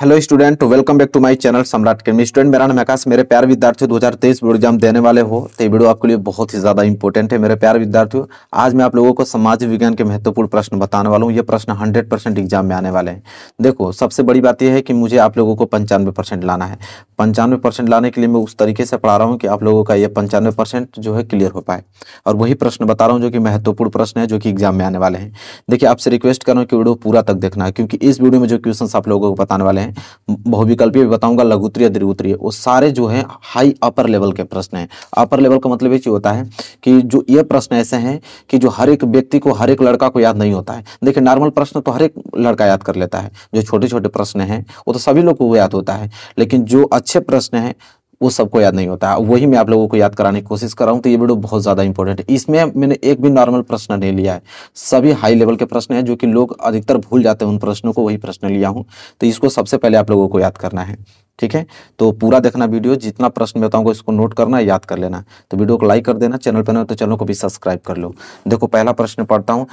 Hello student, welcome back to my channel Samrat academy. Student, मेरा नाम आकाश। मेरे प्यारे विद्यार्थियों, 2023 बोर्ड एग्जाम देने वाले हो तो ये वीडियो आपके लिए बहुत ही ज्यादा इंपॉर्टेंट है। मेरे प्यारे विद्यार्थियों, आज मैं आप लोगों को समाज विज्ञान के महत्वपूर्ण प्रश्न बताने वाला हूँ। ये प्रश्न 100% एग्जाम में आने वाले हैं। देखो, सबसे बड़ी बात यह है कि मुझे आप लोगों को 95% लाना है। 95% लाने के लिए मैं उस तरीके से पढ़ा रहा हूँ कि आप लोगों का ये 95% जो है क्लियर हो पाए, और वही प्रश्न बता रहा हूँ जो कि महत्वपूर्ण प्रश्न है, जो कि एग्जाम में आने वाले हैं। देखिए, आपसे रिक्वेस्ट कर रहा हूँ कि वीडियो पूरा तक देखना है, क्योंकि इस वीडियो में जो क्वेश्चन आप लोगों को बताने वाले हैं, बहुविकल्पीय भी बताऊंगा, लघुत्तरीय, दीर्घोत्तरीय, वो सारे जो हैं हाई अपर लेवल के प्रश्न हैं। अपर लेवल का मतलब ये चीज होता है कि जो ये प्रश्न ऐसे हैं कि जो हर एक व्यक्ति को, हर एक लड़का को याद नहीं होता है। देखिए, नॉर्मल प्रश्न तो हर एक लड़का याद कर लेता है, जो छोटे छोटे प्रश्न हैं वो तो सभी लोग को याद होता है, लेकिन जो अच्छे प्रश्न हैं वो सबको याद नहीं होता है। वही मैं आप लोगों को याद कराने की कोशिश कर रहा हूं। तो ये वीडियो बहुत ज्यादा इंपॉर्टेंट है। इसमें मैंने एक भी नॉर्मल प्रश्न नहीं लिया है, सभी हाई लेवल के प्रश्न हैं, जो कि लोग अधिकतर भूल जाते हैं उन प्रश्नों को, वही प्रश्न लिया हूं। तो इसको सबसे पहले आप लोगों को याद करना है, ठीक है। तो पूरा देखना वीडियो, जितना प्रश्न बताऊंगा इसको नोट करना, याद कर लेना। तो वीडियो को लाइक कर देना, चैनल पर नए हो तो चैनल को भी सब्सक्राइब कर लो। देखो, पहला प्रश्न पढ़ता हूँ,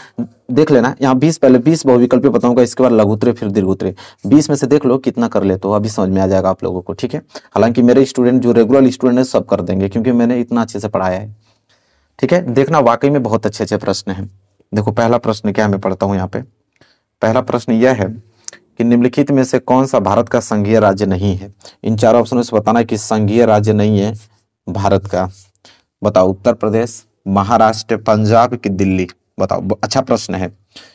देख लेना। यहाँ 20 पहले 20 बहुविकल्प बताऊंगा, इसके बाद लघुत्तरीय, फिर दीर्घोत्तरीय। 20 में से देख लो कितना कर ले, तो अभी समझ में आ जाएगा आप लोगों को, ठीक है। हालांकि मेरे स्टूडेंट जो रेगुलर स्टूडेंट है सब कर देंगे, क्योंकि मैंने इतना अच्छे से पढ़ाया है, ठीक है। देखना, वाकई में बहुत अच्छे अच्छे प्रश्न हैं। देखो, पहला प्रश्न क्या है, मैं पढ़ता हूँ यहाँ पे। पहला प्रश्न यह है कि निम्नलिखित में से कौन सा भारत का संघीय राज्य नहीं है। इन चारों ऑप्शनों से बताना है कि संघीय राज्य नहीं है भारत का। बताओ, उत्तर प्रदेश, महाराष्ट्र, पंजाब कि दिल्ली। बताओ, अच्छा प्रश्न है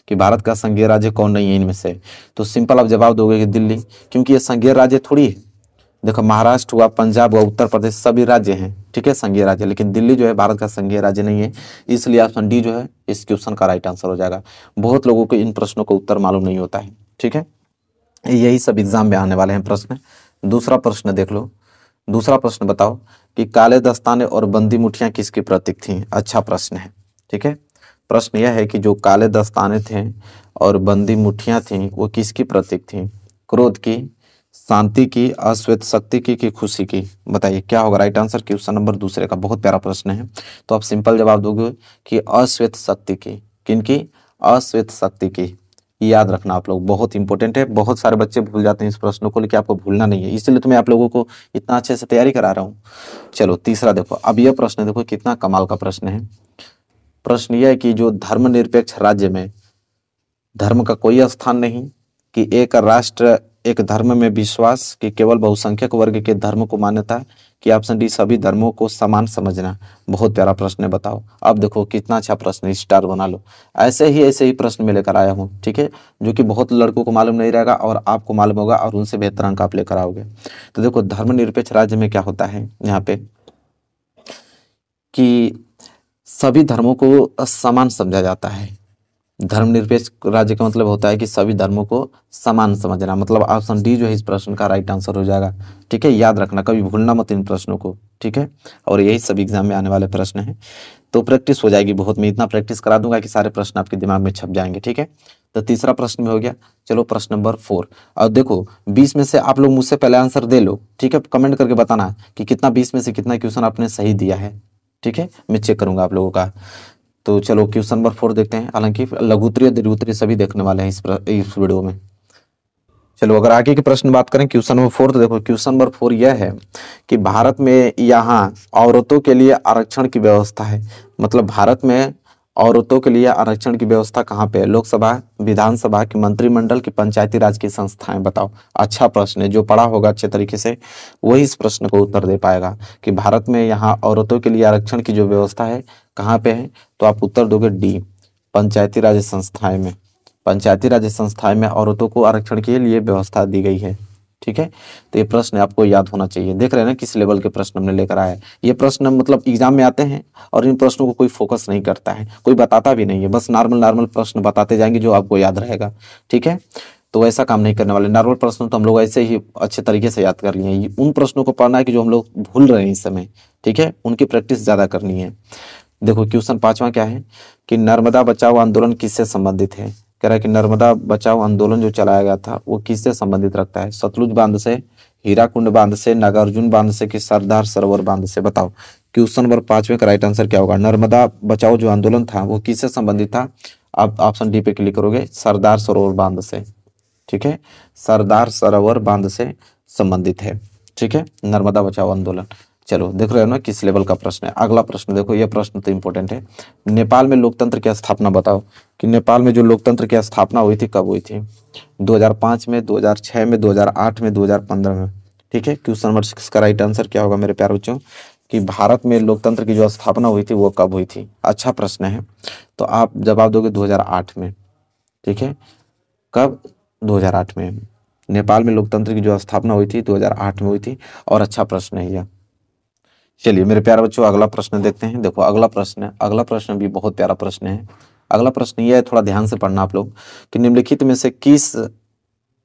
कि भारत का संघीय राज्य कौन नहीं है इनमें से। तो सिंपल आप जवाब दोगे कि दिल्ली, क्योंकि ये संघीय राज्य थोड़ी है। देखो, महाराष्ट्र हुआ, पंजाब हुआ, उत्तर प्रदेश, सभी राज्य हैं, ठीक है, संघीय राज्य, लेकिन दिल्ली जो है भारत का संघीय राज्य नहीं है। इसलिए ऑप्शन डी जो है इस क्वेश्चन का राइट आंसर हो जाएगा। बहुत लोगों को इन प्रश्नों का उत्तर मालूम नहीं होता है, ठीक है। यही सब एग्जाम में आने वाले हैं प्रश्न। दूसरा प्रश्न देख लो। दूसरा प्रश्न बताओ कि काले दस्ताने और बंदी मुठियां किसकी प्रतीक थी। अच्छा प्रश्न है, ठीक है। प्रश्न यह है कि जो काले दस्ताने थे और बंदी मुठियां थी वो किसकी प्रतीक थी। क्रोध की, शांति की, अश्वेत शक्ति की कि खुशी की। बताइए क्या होगा राइट आंसर। क्वेश्चन नंबर दूसरे का बहुत प्यारा प्रश्न है। तो आप सिंपल जवाब दोगे कि अश्वेत शक्ति की। किनकी? अश्वेत शक्ति की। याद रखना आप लोग, बहुत इंपॉर्टेंट है। बहुत सारे बच्चे भूल जाते हैं इस प्रश्नों को, लेकिन आपको भूलना नहीं है, इसलिए तो मैं आप लोगों को इतना अच्छे से तैयारी करा रहा हूँ। चलो तीसरा देखो। अब यह प्रश्न देखो कितना कमाल का प्रश्न है। प्रश्न यह है कि जो धर्मनिरपेक्ष राज्य में धर्म का कोई स्थान नहीं, कि एक राष्ट्र एक धर्म में विश्वास, कि केवल बहुसंख्यक वर्ग के धर्म को मान्यता, कि ऑप्शन डी सभी धर्मों को समान समझना। बहुत प्यारा प्रश्न है, बताओ। अब देखो कितना अच्छा प्रश्न है, स्टार बना लो। ऐसे ही प्रश्न मैं लेकर आया हूँ, ठीक है, जो कि बहुत लड़कों को मालूम नहीं रहेगा और आपको मालूम होगा, और उनसे बेहतर अंक आप लेकर आओगे। तो देखो, धर्मनिरपेक्ष राज्य में क्या होता है यहाँ पे कि सभी धर्मों को समान समझा जाता है। धर्मनिरपेक्ष राज्य का मतलब होता है कि सभी धर्मों को समान समझना। मतलब ऑप्शन डी जो है इस प्रश्न का राइट आंसर हो जाएगा, ठीक है। याद रखना, कभी भूलना मत इन प्रश्नों को, ठीक है। और यही सब एग्जाम में आने वाले प्रश्न हैं, तो प्रैक्टिस हो जाएगी बहुत। मैं इतना प्रैक्टिस करा दूंगा कि सारे प्रश्न आपके दिमाग में छप जाएंगे, ठीक है। तो तीसरा प्रश्न में हो गया। चलो प्रश्न नंबर 4। और देखो, 20 में से आप लोग मुझसे पहले आंसर दे लो, ठीक है। कमेंट करके बताना कि कितना 20 में से कितना क्वेश्चन आपने सही दिया है, ठीक है। मैं चेक करूंगा आप लोगों का। तो चलो क्वेश्चन नंबर 4 देखते हैं। हालांकि लघुत्तरीय, दीर्घोत्तरीय सभी देखने वाले हैं इस वीडियो में। चलो अगर आगे के प्रश्न बात करें क्वेश्चन नंबर 4, तो देखो क्वेश्चन नंबर 4 यह है कि भारत में यहाँ औरतों के लिए आरक्षण की व्यवस्था है। मतलब भारत में औरतों के लिए आरक्षण की व्यवस्था कहाँ पे है। लोकसभा, विधानसभा की, मंत्रिमंडल की, पंचायती राज की संस्थाएं। बताओ, अच्छा प्रश्न है। जो पढ़ा होगा अच्छे तरीके से वही इस प्रश्न को उत्तर दे पाएगा कि भारत में यहाँ औरतों के लिए आरक्षण की जो व्यवस्था है कहाँ पे है। तो आप उत्तर दोगे डी, पंचायती राज संस्थाएं में। पंचायती राज संस्थाएं में औरतों को आरक्षण के लिए व्यवस्था दी गई है, ठीक है। तो ये प्रश्न आपको याद होना चाहिए। देख रहे हैं ना किस लेवल के प्रश्न हमने लेकर आया है। ये प्रश्न मतलब एग्जाम में आते हैं और इन प्रश्नों को कोई फोकस नहीं करता है, कोई बताता भी नहीं है, बस नॉर्मल प्रश्न बताते जाएंगे जो आपको याद रहेगा, ठीक है। तो ऐसा काम नहीं करने वाले। नॉर्मल प्रश्न तो हम लोग ऐसे ही अच्छे तरीके से याद कर लिए हैं। उन प्रश्नों को पढ़ना है कि जो हम लोग भूल रहे हैं इस समय, ठीक है, उनकी प्रैक्टिस ज्यादा करनी है। देखो क्वेश्चन 5वां क्या है कि नर्मदा बचाओ आंदोलन किससे संबंधित है। कह रहा है कि नर्मदा बचाओ आंदोलन जो चलाया गया था वो किससे संबंधित रखता है। सतलुज बांध से, हीराकुंड बांध से, नागार्जुन बांध से, कि सरदार सरोवर बांध से। बताओ क्वेश्चन नंबर 5 का राइट आंसर क्या होगा। नर्मदा बचाओ जो आंदोलन था वो किससे संबंधित था। आप ऑप्शन डी पे क्लिक करोगे, सरदार सरोवर बांध से, ठीक है, सरदार सरोवर बांध से संबंधित है। ठीक है, नर्मदा बचाओ आंदोलन। चलो देख रहे हो ना किस लेवल का प्रश्न है। अगला प्रश्न देखो, यह प्रश्न तो इंपॉर्टेंट है। नेपाल में लोकतंत्र की स्थापना बताओ कि नेपाल में जो लोकतंत्र की स्थापना हुई थी कब हुई थी? 2005 में, 2006 में, 2008 में, 2015 में। ठीक है, क्वेश्चन नंबर 6 का राइट आंसर क्या होगा मेरे प्यारे बच्चों कि भारत में लोकतंत्र की जो स्थापना हुई थी वो कब हुई थी? अच्छा प्रश्न है, तो आप जवाब दोगे 2008 में। ठीक है, कब? 2008 में। नेपाल में लोकतंत्र की जो स्थापना हुई थी 2008 में हुई थी, और अच्छा प्रश्न है यह। चलिए मेरे प्यारे बच्चों अगला प्रश्न देखते हैं। देखो अगला प्रश्न भी बहुत प्यारा प्रश्न है। अगला प्रश्न यह है, थोड़ा ध्यान से पढ़ना आप लोग, कि निम्नलिखित में से किस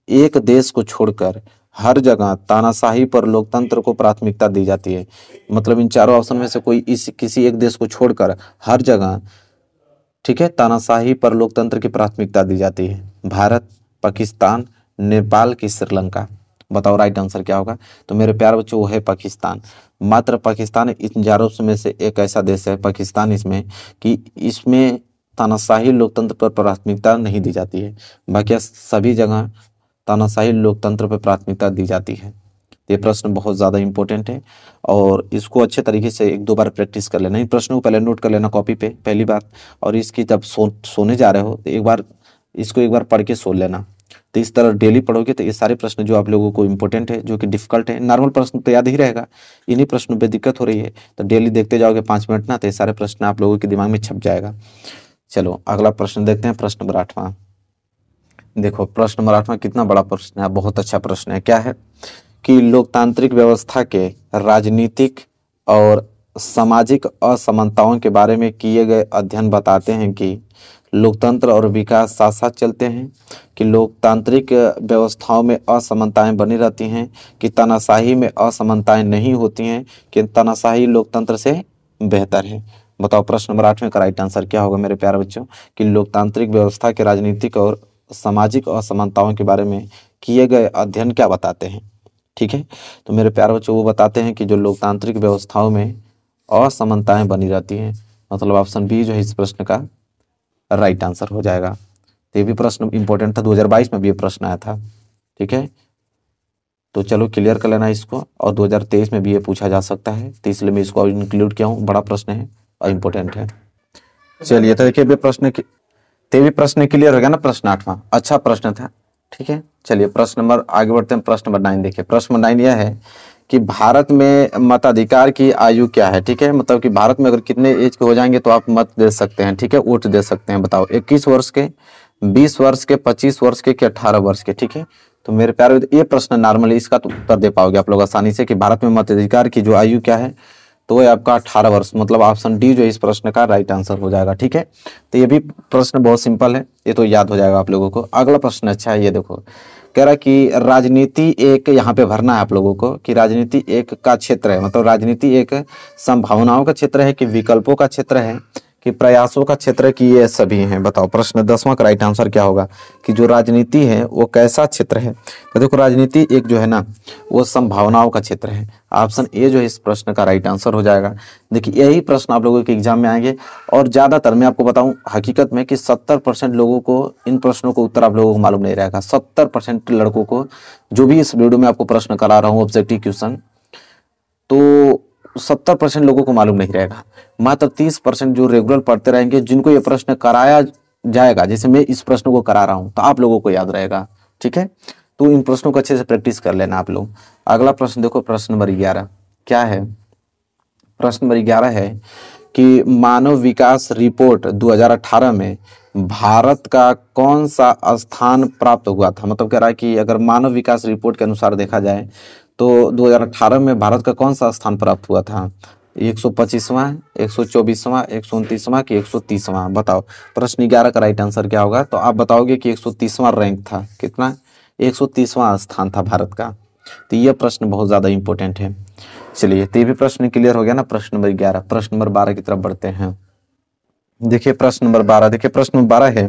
एक देश को छोड़कर हर जगह तानाशाही पर लोकतंत्र को प्राथमिकता दी जाती है? मतलब इन चारों ऑप्शन में से कोई किसी एक देश को छोड़कर हर जगह, ठीक है, तानाशाही पर लोकतंत्र की प्राथमिकता दी जाती है। भारत, पाकिस्तान, नेपाल की श्रीलंका। बताओ राइट आंसर क्या होगा? तो मेरे प्यारे बच्चों वो है पाकिस्तान। मात्र पाकिस्तान इन चारों में से एक ऐसा देश है, पाकिस्तान, इसमें कि इसमें तानाशाही लोकतंत्र पर प्राथमिकता नहीं दी जाती है। बाकी सभी जगह तानाशाही लोकतंत्र पर प्राथमिकता दी जाती है। ये प्रश्न बहुत ज़्यादा इंपॉर्टेंट है और इसको अच्छे तरीके से एक दो बार प्रैक्टिस कर लेना। इन प्रश्नों को पहले नोट कर लेना कॉपी पे पहली बात, और इसकी जब सोने जा रहे हो तो एक बार पढ़ के सो लेना। तो इस तरह डेली पढ़ोगे तो ये सारे प्रश्न जो आप लोगों को इंपॉर्टेंट है, जो कि डिफिकल्ट है, नॉर्मल प्रश्न तो याद ही रहेगा, इन्हीं प्रश्नों पे दिक्कत हो रही है तो डेली देखते जाओगे 5 मिनट ना, तो ये सारे प्रश्न आप लोगों के दिमाग में छप जाएगा। चलो अगला प्रश्न देखते हैं, प्रश्न नंबर 8वां। देखो प्रश्न नंबर 8वां कितना बड़ा प्रश्न है, बहुत अच्छा प्रश्न है। क्या है कि लोकतांत्रिक व्यवस्था के राजनीतिक और सामाजिक असमानताओं के बारे में किए गए अध्ययन बताते हैं कि लोकतंत्र और विकास साथ साथ चलते हैं, कि लोकतांत्रिक व्यवस्थाओं में असमानताएं बनी रहती हैं, कि तानाशाही में असमानताएं नहीं होती हैं, कि तानाशाही लोकतंत्र से बेहतर है। बताओ प्रश्न नंबर 8 में का राइट आंसर क्या होगा मेरे प्यारे बच्चों कि लोकतांत्रिक व्यवस्था के राजनीतिक और सामाजिक असमानताओं के बारे में किए गए अध्ययन क्या बताते हैं? ठीक है, तो मेरे प्यारे बच्चों वो बताते हैं कि जो लोकतांत्रिक व्यवस्थाओं में असमानताएं बनी रहती हैं, मतलब ऑप्शन बी जो है इस प्रश्न का राइट आंसर हो जाएगा। तो ये भी प्रश्न इंपॉर्टेंट था, 2022 में भी ये प्रश्न आया था। ठीक है, तो चलो क्लियर कर लेना इसको, और 2023 में भी ये पूछा जा सकता है, तो इसलिए मैं इसको इंक्लूड किया हूँ। बड़ा प्रश्न है और इम्पोर्टेंट है। चलिए तो देखिए भी प्रश्न क्लियर हो गया ना, प्रश्न 8वां अच्छा प्रश्न था। ठीक है, चलिए प्रश्न नंबर आगे बढ़ते हैं। प्रश्न नंबर 9 देखिए, प्रश्न नंबर 9 यह है कि भारत में मताधिकार की आयु क्या है? ठीक है, मतलब कि भारत में अगर कितने एज के हो जाएंगे तो आप मत दे सकते हैं, ठीक है, वोट दे सकते हैं। बताओ 21 वर्ष के, 20 वर्ष के, 25 वर्ष के, 18 वर्ष के? ठीक है, तो मेरे प्यारे ये प्रश्न नॉर्मली इसका तो उत्तर दे पाओगे आप लोग आसानी से कि भारत में मताधिकार की जो आयु क्या है, तो ये आपका 18 वर्ष, मतलब ऑप्शन डी जो इस प्रश्न का राइट आंसर हो जाएगा। ठीक है, तो ये भी प्रश्न बहुत सिंपल है, ये तो याद हो जाएगा आप लोगों को। अगला प्रश्न अच्छा है, ये देखो कह रहा कि राजनीति एक, यहाँ पे भरना है आप लोगों को कि राजनीति एक का क्षेत्र है, मतलब राजनीति एक संभावनाओं का क्षेत्र है कि विकल्पों का क्षेत्र है कि प्रयासों का क्षेत्र की ये सभी हैं। बताओ प्रश्न 10वां का राइट आंसर क्या होगा कि जो राजनीति है वो कैसा क्षेत्र है? तो देखो राजनीति एक जो है ना वो संभावनाओं का क्षेत्र है। ऑप्शन ए जो है इस प्रश्न का राइट आंसर हो जाएगा। देखिए यही प्रश्न आप लोगों के एग्जाम में आएंगे, और ज्यादातर मैं आपको बताऊं हकीकत में कि 70% लोगों को इन प्रश्नों को उत्तर आप लोगों को मालूम नहीं रहेगा। 70% लड़कों को, जो भी इस वीडियो में आपको प्रश्न करा रहा हूँ ऑब्जेक्टिव क्वेश्चन, तो 70% लोगों को मालूम नहीं रहेगा। मात्र 30% जो रेगुलर पढ़ते रहेंगे, जिनको ये प्रश्न कराया जाएगा, जैसे मैं इस प्रश्न को करा रहा हूं, तो आप लोगों को याद रहेगा। ठीक है, तो इन प्रश्नों को अच्छे से प्रैक्टिस कर लेना आप लोग। अगला प्रश्न देखो, प्रश्न नंबर 11 क्या है? प्रश्न नंबर 11 है कि मानव विकास रिपोर्ट 2018 में भारत का कौन सा स्थान प्राप्त हुआ था? मतलब कह रहा है कि अगर मानव विकास रिपोर्ट के अनुसार देखा जाए तो 2018 में भारत का कौन सा स्थान प्राप्त हुआ था? 125वां, 124वां, 129वां कि 130वां? बताओ प्रश्न 11 का राइट आंसर क्या होगा? तो आप बताओगे कि 130वां रैंक था। कितना? 130वां स्थान था भारत का। तो यह प्रश्न बहुत ज्यादा इंपॉर्टेंट है। चलिए तो ये भी प्रश्न क्लियर हो गया ना, प्रश्न नंबर 11। प्रश्न नंबर 12 की तरफ बढ़ते हैं। देखिए प्रश्न नंबर 12, देखिए प्रश्न नंबर 12 है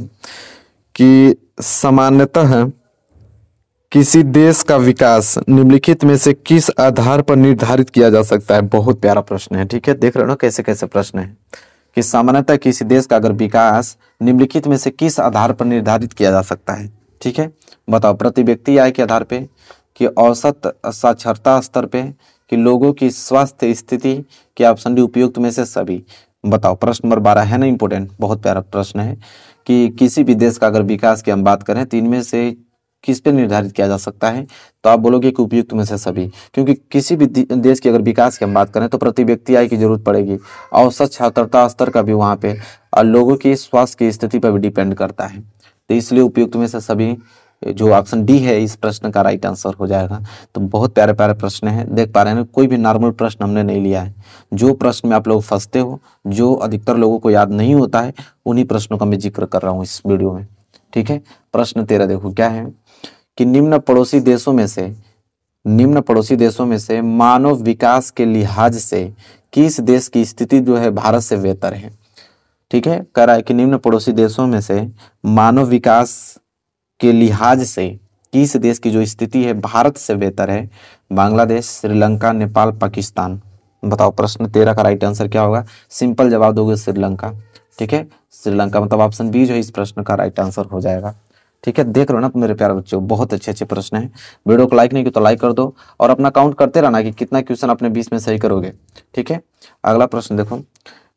कि सामान्यतः किसी देश का विकास निम्नलिखित में से किस आधार पर निर्धारित किया जा सकता है? बहुत प्यारा प्रश्न है। ठीक है, देख रहे हो ना कैसे कैसे प्रश्न है कि सामान्यतः किसी देश का अगर विकास निम्नलिखित में से किस आधार पर निर्धारित किया जा सकता है? ठीक है, बताओ प्रति व्यक्ति आय के आधार पे, कि औसत साक्षरता स्तर पे, कि लोगों की स्वास्थ्य स्थिति, कि ऑप्शन डी उपयुक्त में से सभी। बताओ प्रश्न नंबर 12 है ना इंपॉर्टेंट, बहुत प्यारा प्रश्न है कि किसी भी देश का अगर विकास की हम बात करें तो इनमें से किस पे निर्धारित किया जा सकता है, तो आप बोलोगे कि उपयुक्त में से सभी, क्योंकि किसी भी देश की अगर विकास की हम बात करें तो प्रति व्यक्ति आय की जरूरत पड़ेगी, औसत साक्षरता स्तर का भी वहाँ पे, और लोगों की स्वास्थ्य की स्थिति पर भी डिपेंड करता है, तो इसलिए उपयुक्त में से सभी जो ऑप्शन डी है इस प्रश्न का राइट आंसर हो जाएगा। तो बहुत प्यारे प्यारे प्रश्न है, देख पा रहे हैं, कोई भी नॉर्मल प्रश्न हमने नहीं लिया है। जो प्रश्न में आप लोग फंसते हो, जो अधिकतर लोगों को याद नहीं होता है, उन्हीं प्रश्नों का मैं जिक्र कर रहा हूँ इस वीडियो में। ठीक है, प्रश्न 13 देखो क्या है, कि निम्न पड़ोसी देशों में से मानव विकास के लिहाज से किस देश की स्थिति जो है भारत से बेहतर है। ठीक है, कह रहा है कि निम्न पड़ोसी देशों में से मानव विकास के लिहाज से किस देश की जो स्थिति है भारत से बेहतर है। बांग्लादेश, श्रीलंका, नेपाल, पाकिस्तान। बताओ प्रश्न 13 का राइट आंसर क्या होगा। सिंपल जवाब दोगे श्रीलंका। ठीक है, श्रीलंका मतलब ऑप्शन बी जो है इस प्रश्न का राइट आंसर हो जाएगा। ठीक है, देख लो ना मेरे प्यारे बच्चों, बहुत अच्छे अच्छे प्रश्न हैं। वीडियो को लाइक नहीं किया तो लाइक कर दो और अपना काउंट करते रहना कि कितना क्वेश्चन अपने 20 में सही करोगे। ठीक है, अगला प्रश्न देखो,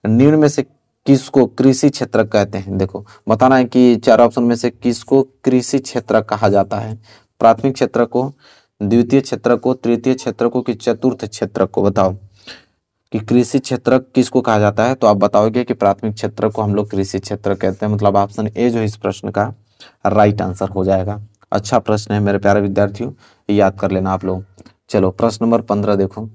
निम्न में से किसको कृषि क्षेत्र कहते हैं। देखो बताना है कि चार ऑप्शन में से किसको कृषि क्षेत्र कहा जाता है। प्राथमिक क्षेत्र को, द्वितीय क्षेत्र को, तृतीय क्षेत्र को, कि चतुर्थ क्षेत्र को। बताओ कि कृषि क्षेत्र किसको कहा जाता है, तो आप बताओगे कि प्राथमिक क्षेत्र को हम लोग कृषि क्षेत्र कहते हैं, मतलब ऑप्शन ए जो है इस प्रश्न का राइट आंसर हो जाएगा। अच्छा प्रश्न है मेरे प्यारे विद्यार्थियों, याद कर लेना आप लोग। चलो प्रश्न नंबर 15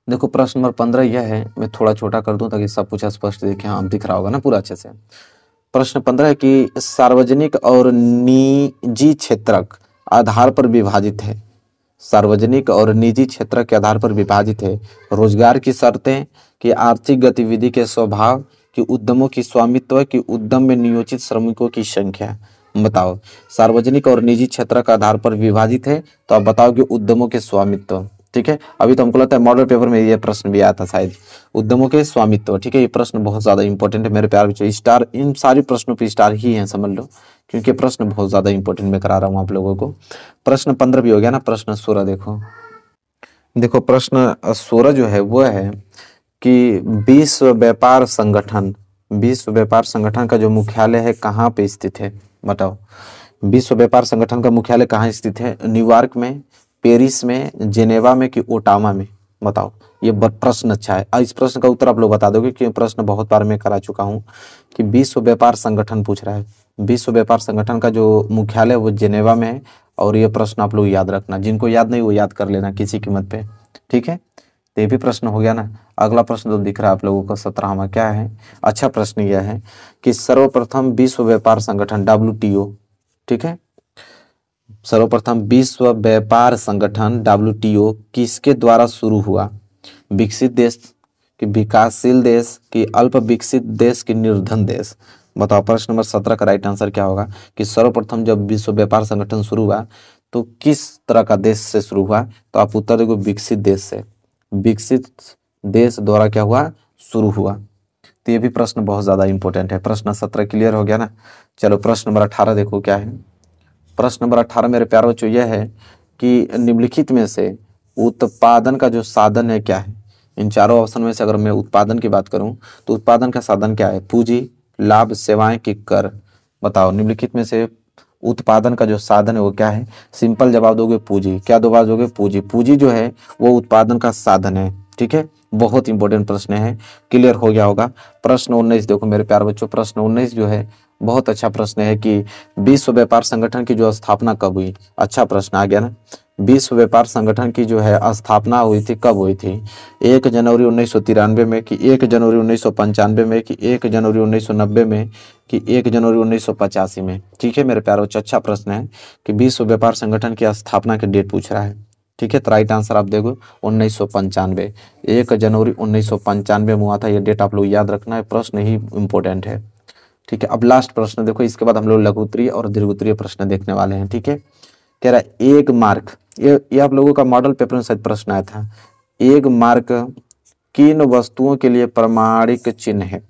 देखो प्रश्न नंबर 15 यह है, मैं थोड़ा छोटा कर दूं ताकि सब कुछ स्पष्ट दिखे। हाँ दिख रहा होगा ना पूरा अच्छे से। प्रश्न 15 है कि सार्वजनिक और निजी क्षेत्रक आधार पर विभाजित है। सार्वजनिक और निजी क्षेत्र के आधार पर विभाजित है। रोजगार की शर्तें, कि आर्थिक गतिविधि के स्वभाव, कि उद्यमों की स्वामित्व, कि उद्यम में नियोजित श्रमिकों की संख्या। बताओ सार्वजनिक और निजी क्षेत्र का आधार पर विभाजित है, तो आप बताओ कि उद्यमों के स्वामित्व। ठीक है, अभी तो हमको लगता है मॉडल पेपर में ये प्रश्न भी आया था शायद, उद्यमों के स्वामित्व। ठीक है, ये प्रश्न बहुत ज्यादा इंपॉर्टेंट है मेरे प्यारे बच्चों, स्टार इन सारी प्रश्नों पे स्टार ही है समझ लो, क्योंकि प्रश्न बहुत ज्यादा इंपॉर्टेंट मैं करा रहा हूँ आप लोगों को। प्रश्न 15 भी हो गया ना। प्रश्न 16 देखो प्रश्न 16 जो है वो है कि विश्व व्यापार संगठन का जो मुख्यालय है कहाँ पे स्थित है। बताओ विश्व व्यापार संगठन का मुख्यालय कहाँ स्थित है। न्यूयॉर्क में, पेरिस में, जेनेवा में, कि ओटावा में। बताओ ये प्रश्न अच्छा है। इस प्रश्न का उत्तर आप लोग बता दोगे कि प्रश्न बहुत बार मैं करा चुका हूँ, कि विश्व व्यापार संगठन पूछ रहा है। विश्व व्यापार संगठन का जो मुख्यालय वो जेनेवा में है, और ये प्रश्न आप लोग याद रखना, जिनको याद नहीं वो याद कर लेना किसी कीमत पे। ठीक है, तो ये भी प्रश्न हो गया ना। अगला प्रश्न तो दिख रहा है आप लोगों को 17वां क्या है। अच्छा प्रश्न यह है कि सर्वप्रथम विश्व व्यापार संगठन WTO, ठीक है, सर्वप्रथम विश्व व्यापार संगठन WTO किसके द्वारा शुरू हुआ। विकसित देश, कि विकासशील देश, कि अल्प विकसित देश, कि निर्धन देश। बताओ प्रश्न नंबर 17 का राइट आंसर क्या होगा, कि सर्वप्रथम जब विश्व व्यापार संगठन शुरू हुआ तो किस तरह का देश से शुरू हुआ, तो आप उत्तर देखो विकसित देश से। विकसित देश द्वारा क्या हुआ, शुरू हुआ। तो ये भी प्रश्न बहुत ज्यादा इंपॉर्टेंट है। प्रश्न 17 क्लियर हो गया ना। चलो प्रश्न नंबर 18 देखो क्या है। प्रश्न नंबर 18 मेरे प्यारे बच्चों यह है कि निम्नलिखित में से उत्पादन का जो साधन है क्या है। इन चारों ऑप्शन में से अगर मैं उत्पादन की बात करूं तो उत्पादन का साधन क्या है। पूंजी, लाभ, सेवाएं, कि कर। बताओ निम्नलिखित में से उत्पादन का जो साधन है वो क्या है। सिंपल जवाब दोगे पूंजी। क्या जवाब दोगे, पूंजी। पूंजी जो है वो उत्पादन का साधन है। ठीक है, बहुत इंपॉर्टेंट प्रश्न है, क्लियर हो गया होगा। प्रश्न 19 देखो मेरे प्यारे बच्चों, प्रश्न 19 जो है बहुत अच्छा प्रश्न है कि विश्व व्यापार संगठन की जो स्थापना कब हुई। अच्छा प्रश्न आ गया ना। विश्व व्यापार संगठन की जो है स्थापना हुई थी, कब हुई थी। 1 जनवरी 1993 में, कि 1 जनवरी 1995 में, कि 1 जनवरी 1990 में, कि 1 जनवरी 1985 में। ठीक है मेरे प्यारे बच्चों, अच्छा प्रश्न है कि विश्व व्यापार संगठन की स्थापना के डेट पूछ रहा है। ठीक है, तो राइट आंसर आप देखो 1995, 1 जनवरी 1995 में हुआ था। ये डेट आप लोग याद रखना है, प्रश्न ही इंपॉर्टेंट है। ठीक है, अब लास्ट प्रश्न देखो, इसके बाद हम लोग लघु उत्तरीय और दीर्घ उत्तरीय प्रश्न देखने वाले हैं। ठीक है, कह रहा है एक मार्क, ये आप लोगों का मॉडल पेपर में शायद प्रश्न आया था। एक मार्क किन वस्तुओं के लिए प्रमाणिक चिन्ह है।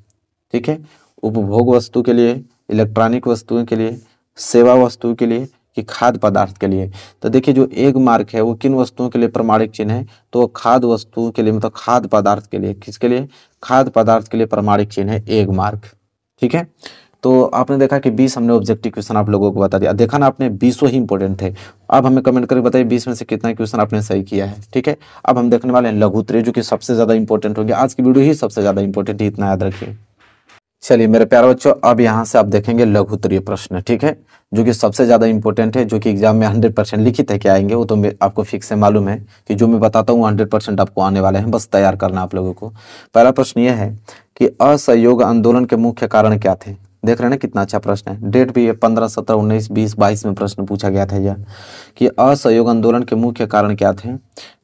ठीक है, उपभोग वस्तु के लिए, इलेक्ट्रॉनिक वस्तुओं के लिए, सेवा वस्तु के लिए कि खाद्य पदार्थ के लिए? तो देखिए जो एक मार्क है वो किन वस्तुओं के लिए प्रमाणिक चिन्ह है? तो खाद्य वस्तुओं के लिए, मतलब खाद्य पदार्थ के लिए। किसके लिए? खाद्य पदार्थ के लिए प्रमाणिक चिन्ह है एक मार्क। ठीक है, तो आपने देखा कि 20 हमने ऑब्जेक्टिव क्वेश्चन आप लोगों को बता दिया। देखा ना आपने, 20 ही इंपॉर्टेंट थे। अब हमें कमेंट करके बताइए 20 में से कितना क्वेश्चन आपने सही किया है। ठीक है, अब हम देखने वाले हैं लघु उत्तरीय, जो कि सबसे ज्यादा इंपॉर्टेंट होंगे। आज की वीडियो ही सबसे ज्यादा इंपॉर्टेंट है, इतना याद रखिए। चलिए मेरे प्यारे बच्चों, अब यहाँ से आप देखेंगे लघु उत्तरीय प्रश्न। ठीक है, जो कि सबसे ज्यादा इंपॉर्टेंट है, जो कि एग्जाम में 100% लिखित है क्या आएंगे वो तो आपको फिक्स से मालूम है कि जो मैं बताता हूँ 100% आपको आने वाले हैं, बस तैयार करना आप लोगों को। पहला प्रश्न यह है कि असहयोग आंदोलन के मुख्य कारण क्या थे? देख रहे हैं ना कितना अच्छा प्रश्न है। डेट भी है 15, 17, 19, 20, 22 में प्रश्न पूछा गया था यह, कि असहयोग आंदोलन के मुख्य कारण क्या थे।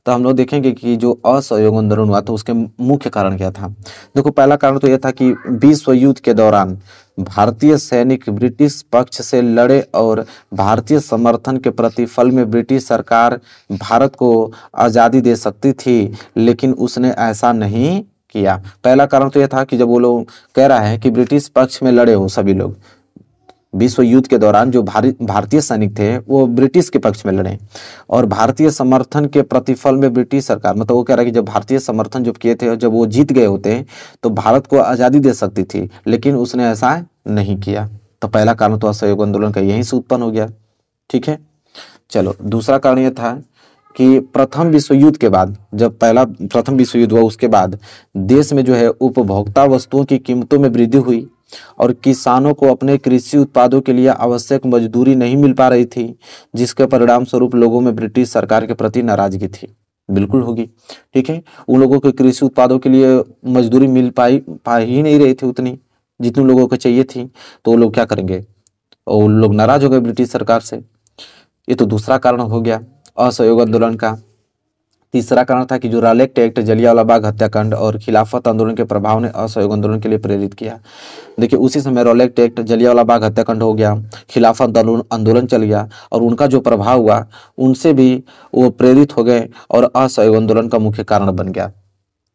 तो हम लोग देखेंगे कि जो असहयोग आंदोलन हुआ था उसके मुख्य कारण क्या था। देखो पहला कारण तो यह था कि विश्व युद्ध के दौरान भारतीय सैनिक ब्रिटिश पक्ष से लड़े और भारतीय समर्थन के प्रतिफल में ब्रिटिश सरकार भारत को आज़ादी दे सकती थी, लेकिन उसने ऐसा नहीं किया। पहला कारण तो यह था कि जब वो लोग कह रहा है कि ब्रिटिश पक्ष में लड़े हो सभी लोग, विश्व युद्ध के दौरान जो भारतीय सैनिक थे वो ब्रिटिश के पक्ष में लड़े और भारतीय समर्थन के प्रतिफल में ब्रिटिश सरकार, मतलब वो कह रहा है कि जब भारतीय समर्थन जब किए थे और जब वो जीत गए होते तो भारत को आज़ादी दे सकती थी, लेकिन उसने ऐसा नहीं किया। तो पहला कारण तो असहयोग आंदोलन का यहीं से उत्पन्न हो गया। ठीक है, चलो दूसरा कारण यह था कि प्रथम विश्व युद्ध के बाद, जब प्रथम विश्व युद्ध हुआ उसके बाद देश में जो है उपभोक्ता वस्तुओं की कीमतों में वृद्धि हुई और किसानों को अपने कृषि उत्पादों के लिए आवश्यक मजदूरी नहीं मिल पा रही थी, जिसके परिणाम स्वरूप लोगों में ब्रिटिश सरकार के प्रति नाराजगी थी। बिल्कुल होगी। ठीक है, उन लोगों के कृषि उत्पादों के लिए मजदूरी मिल पा ही नहीं रही थी उतनी जितनी लोगों को चाहिए थी, तो वो लोग क्या करेंगे, और उन लोग नाराज हो गए ब्रिटिश सरकार से। ये तो दूसरा कारण हो गया असहयोग आंदोलन का। तीसरा कारण था कि जो रॉलेट एक्ट, जलियांवाला बाग हत्याकांड और खिलाफत आंदोलन के प्रभाव ने असहयोग आंदोलन के लिए प्रेरित किया। देखिए उसी समय रॉलेट एक्ट, जलियांवाला बाग हत्याकांड हो गया, खिलाफत आंदोलन चल गया और उनका जो प्रभाव हुआ उनसे भी वो प्रेरित हो गए और असहयोग आंदोलन का मुख्य कारण बन गया।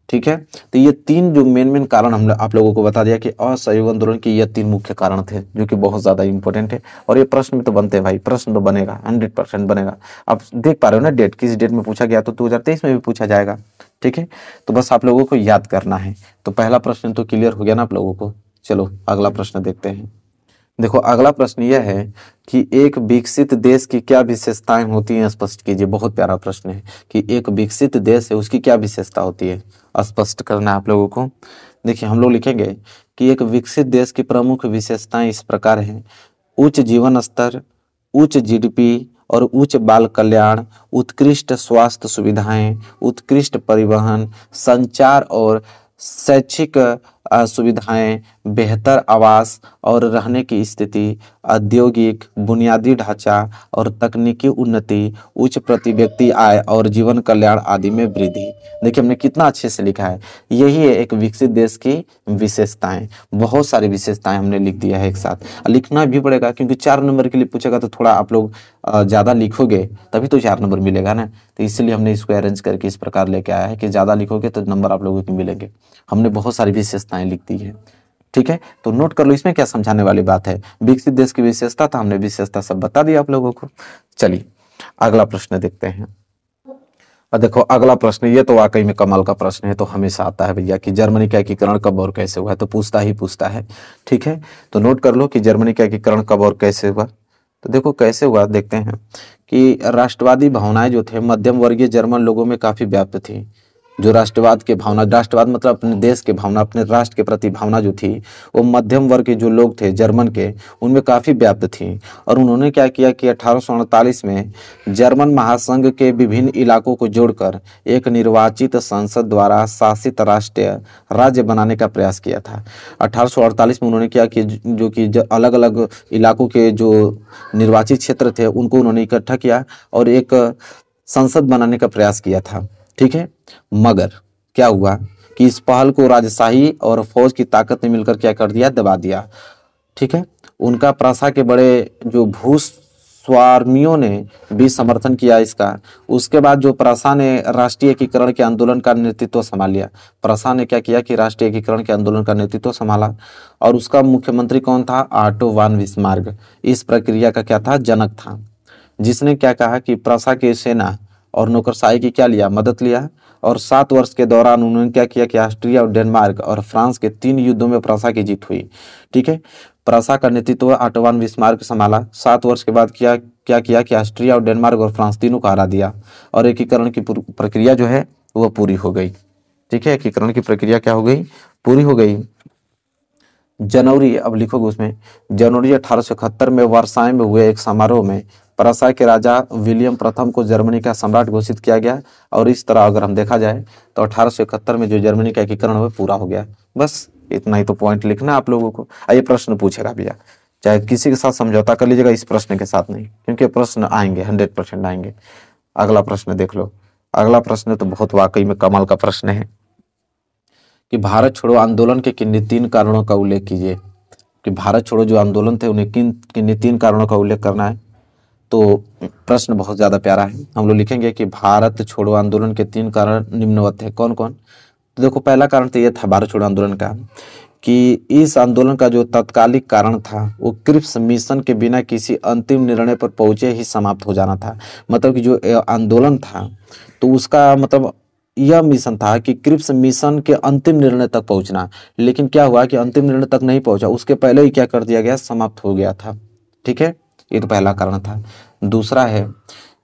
ठीक है, तो ये तीन जो मेन कारण हमने आप लोगों को बता दिया कि असहयोग आंदोलन के ये तीन मुख्य कारण थे, जो कि बहुत ज्यादा इंपॉर्टेंट है। और ये प्रश्न में तो बनते हैं भाई, प्रश्न तो बनेगा, 100% बनेगा। आप देख पा रहे हो ना डेट, किस डेट में पूछा गया, तो 2023 में भी पूछा जाएगा। ठीक है, तो बस आप लोगों को याद करना है। तो पहला प्रश्न तो क्लियर हो गया ना आप लोगों को। चलो अगला प्रश्न देखते हैं। देखो अगला प्रश्न यह है कि एक विकसित देश की क्या विशेषताएं होती हैं, स्पष्ट कीजिए। बहुत प्यारा प्रश्न है कि एक विकसित देश है उसकी क्या विशेषता होती है, स्पष्ट करना है आप लोगों को। देखिए हम लोग लिखेंगे कि एक विकसित देश की प्रमुख विशेषताएं इस प्रकार हैं: उच्च जीवन स्तर, उच्च जीडीपी और उच्च बाल कल्याण, उत्कृष्ट स्वास्थ्य सुविधाएं, उत्कृष्ट परिवहन, संचार और शैक्षिक सुविधाएं, बेहतर आवास और रहने की स्थिति, औद्योगिक बुनियादी ढांचा और तकनीकी उन्नति, उच्च प्रति व्यक्ति आय और जीवन कल्याण आदि में वृद्धि। देखिए हमने कितना अच्छे से लिखा है, यही है एक विकसित देश की विशेषताएं। बहुत सारी विशेषताएं हमने लिख दिया है एक साथ, लिखना भी पड़ेगा क्योंकि 4 नंबर के लिए पूछेगा तो थोड़ा आप लोग ज़्यादा लिखोगे तभी तो 4 नंबर मिलेगा ना। तो इसलिए हमने इसको अरेंज करके इस प्रकार लेके आया है कि ज़्यादा लिखोगे तो नंबर आप लोगों को मिलेंगे। हमने बहुत सारी विशेषताएं लिख दी है। ठीक है, तो नोट कर लो, इसमें क्या समझाने वाली बात है। विकसित देश की विशेषता था, हमने विशेषता सब बता दिया आप लोगों को। चलिए अगला प्रश्न देखते हैं। और देखो अगला प्रश्न, ये तो वाकई में कमाल का प्रश्न है, तो हमेशा आता है भैया कि जर्मनी का एकीकरण कब और कैसे हुआ है, तो पूछता है। ठीक है, तो नोट कर लो कि जर्मनी का एकीकरण कब और कैसे हुआ। तो देखो कैसे हुआ, देखते हैं कि राष्ट्रवादी भावनाएं जो थे मध्यम वर्गीय जर्मन लोगों में काफी व्याप्त थी। जो राष्ट्रवाद के भावना, राष्ट्रवाद मतलब अपने देश के भावना, अपने राष्ट्र के प्रति भावना जो थी वो मध्यम वर्ग के जो लोग थे जर्मन के, उनमें काफ़ी व्याप्त थी। और उन्होंने क्या किया कि 1848 में जर्मन महासंघ के विभिन्न इलाकों को जोड़कर एक निर्वाचित संसद द्वारा शासित राष्ट्रीय राज्य बनाने का प्रयास किया था। 1848 में उन्होंने क्या कि जो कि अलग अलग इलाकों के जो निर्वाचित क्षेत्र थे उनको उन्होंने इकट्ठा किया और एक संसद बनाने का प्रयास किया था। ठीक है, मगर क्या हुआ कि इस पहल को राजशाही और फौज की ताकत ने मिलकर क्या कर दिया, दबा दिया। ठीक है, उनका प्रासा के बड़े जो स्वार्मियों ने भी समर्थन किया इसका। उसके बाद जो प्रसा ने राष्ट्रीय एकीकरण के आंदोलन का नेतृत्व संभाल लिया। प्रसा ने क्या किया कि राष्ट्रीय एकीकरण के आंदोलन का नेतृत्व संभाला, और उसका मुख्यमंत्री कौन था? ऑटो वान बिस्मार्क। इस प्रक्रिया का क्या था? जनक था, जिसने क्या कहा कि प्रसा की सेना और नौकरशाही की क्या लिया? मदद लिया। और 7 वर्ष के दौरान उन्होंने क्या किया कि ऑस्ट्रिया और डेनमार्क और फ्रांस के 3 युद्धों में प्रसा की जीत हुई। ठीक है, प्रसा का नेतृत्व ऑटो वान बिस्मार्क संभाला। 7 वर्ष के बाद क्या किया कि ऑस्ट्रिया और डेनमार्क और फ्रांस तीनों को हरा दिया, और एकीकरण की प्रक्रिया जो है वो पूरी हो गई। ठीक है, एकीकरण की प्रक्रिया क्या हो गई? पूरी हो गई। जनवरी, अब लिखोगे उसमें, जनवरी 1871 में वर्साय में हुए एक समारोह में प्रसा के राजा विलियम प्रथम को जर्मनी का सम्राट घोषित किया गया। और इस तरह अगर हम देखा जाए तो 1871 में जो जर्मनी का एकीकरण हुआ पूरा हो गया। बस इतना ही तो पॉइंट लिखना आप लोगों को। ये प्रश्न पूछेगा भैया, चाहे किसी के साथ समझौता कर लीजिएगा, इस प्रश्न के साथ नहीं, क्योंकि प्रश्न आएंगे, 100% आएंगे। अगला प्रश्न देख लो। अगला प्रश्न तो बहुत वाकई में कमाल का प्रश्न है कि भारत छोड़ो आंदोलन के किन 3 कारणों का उल्लेख कीजिए। कि भारत छोड़ो जो आंदोलन थे उन्हें किन 3 कारणों का उल्लेख करना है। तो प्रश्न बहुत ज्यादा प्यारा है। हम लोग लिखेंगे कि भारत छोड़ो आंदोलन के 3 कारण निम्नवत है। कौन कौन? तो देखो, पहला कारण तो ये था भारत छोड़ो आंदोलन का कि इस आंदोलन का जो तात्कालिक कारण था वो क्रिप्स मिशन के बिना किसी अंतिम निर्णय पर पहुंचे ही समाप्त हो जाना था। मतलब कि जो आंदोलन था तो उसका मतलब यह मिशन था कि क्रिप्स मिशन के अंतिम निर्णय तक पहुंचना। लेकिन क्या हुआ कि अंतिम निर्णय तक नहीं पहुंचा, उसके पहले ही क्या कर दिया गया? समाप्त हो गया था। ठीक है, ये तो पहला कारण था। दूसरा है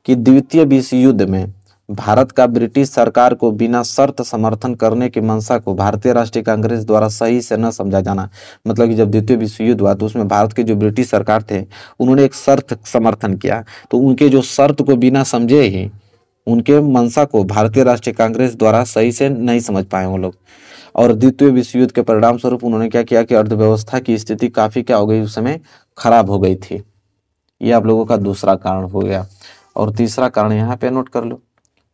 कि द्वितीय विश्व युद्ध में भारत का ब्रिटिश सरकार को बिना शर्त समर्थन करने की मंशा को भारतीय राष्ट्रीय कांग्रेस द्वारा सही से न समझा जाना। मतलब कि जब द्वितीय विश्व युद्ध हुआ तो उसमें भारत के जो ब्रिटिश सरकार थे उन्होंने एक शर्त समर्थन किया, तो उनके जो शर्त को बिना समझे ही उनके मंशा को भारतीय राष्ट्रीय कांग्रेस द्वारा सही से नहीं समझ पाए वो लोग। और द्वितीय विश्व युद्ध के परिणाम स्वरूप उन्होंने क्या किया कि अर्थव्यवस्था की स्थिति काफी क्या हो गई, उस समय खराब हो गई थी। ये आप लोगों का दूसरा कारण हो गया। और तीसरा कारण यहाँ पे नोट कर लो।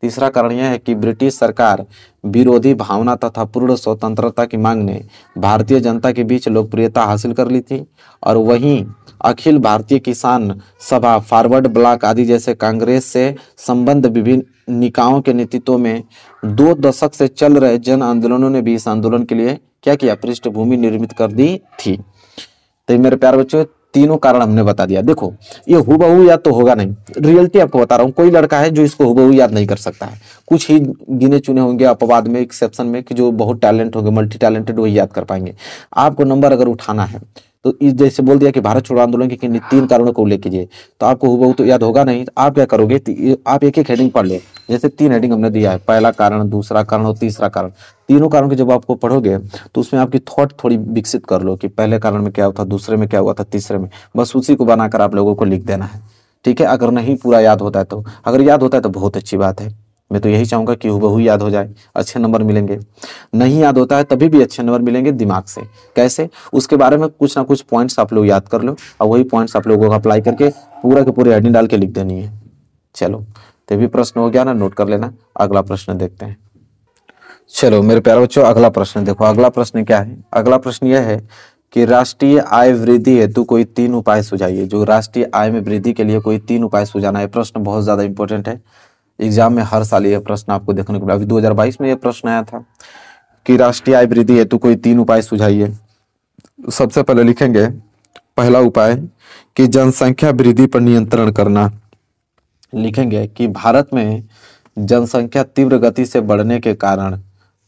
तीसरा कारण यह है कि ब्रिटिश सरकार विरोधी भावना तथा पूर्ण स्वतंत्रता की मांग ने भारतीय जनता के बीच लोकप्रियता हासिल कर ली थी। और वहीं अखिल भारतीय किसान सभा, फॉरवर्ड ब्लॉक आदि जैसे कांग्रेस से संबंध विभिन्न निकायों के नेतृत्व में 2 दशक से चल रहे जन आंदोलनों ने भी इस आंदोलन के लिए क्या किया? पृष्ठभूमि निर्मित कर दी थी। तो मेरे प्यारे बच्चों, तीनों कारण हमने बता दिया। देखो, ये हुबहू याद तो होगा नहीं, रियलिटी आपको बता रहा हूँ। कोई लड़का है जो इसको हुबहू याद नहीं कर सकता है। कुछ ही गिने चुने होंगे अपवाद में, एक्सेप्शन में, कि जो बहुत टैलेंट होंगे, मल्टी टैलेंटेड, वही याद कर पाएंगे। आपको नंबर अगर उठाना है तो इस जैसे बोल दिया कि भारत छोड़ो आंदोलन के 3 कारणों को उल्लेख कीजिए, तो आपको हुबहू तो याद होगा नहीं। आप क्या करोगे? आप एक एक हेडिंग पढ़ लो। जैसे 3 हेडिंग हमने दिया है, पहला कारण, दूसरा कारण और तीसरा कारण। तीनों कारण के जब आपको पढ़ोगे तो उसमें आपकी थॉट थोड़ी विकसित कर लो कि पहले कारण में क्या हुआ था, दूसरे में क्या हुआ था, तीसरे में। बस उसी को बनाकर आप लोगों को लिख देना है। ठीक है, अगर नहीं पूरा याद होता है तो, अगर याद होता है तो बहुत अच्छी बात है। मैं तो यही चाहूंगा कि हुबहू याद हो जाए, अच्छे नंबर मिलेंगे। नहीं याद होता है तभी भी अच्छे नंबर मिलेंगे दिमाग से। कैसे? उसके बारे में कुछ ना कुछ पॉइंट्स आप लोग याद कर लो, और वही पॉइंट्स आप लोगों को अप्लाई करके पूरा के पूरे हेडिंग डाल के लिख देनी है। चलो, तो भी प्रश्न हो गया ना, नोट कर लेना। अगला प्रश्न देखते हैं। चलो मेरे प्यारे बच्चों, अगला प्रश्न देखो। अगला प्रश्न क्या है? अगला प्रश्न यह है कि राष्ट्रीय आय वृद्धि हेतु कोई 3 उपाय सुझाइए। जो राष्ट्रीय आय में वृद्धि के लिए कोई 3 उपाय सुझाना है। प्रश्न बहुत ज्यादा इंपॉर्टेंट है, एग्जाम में हर साल यह प्रश्न आपको देखने को मिला। अभी 2022 में यह प्रश्न आया था कि राष्ट्रीय आय वृद्धि हेतु कोई 3 उपाय सुझाइए। सबसे पहले लिखेंगे पहला उपाय कि जनसंख्या वृद्धि पर नियंत्रण करना। लिखेंगे कि भारत में जनसंख्या तीव्र गति से बढ़ने के कारण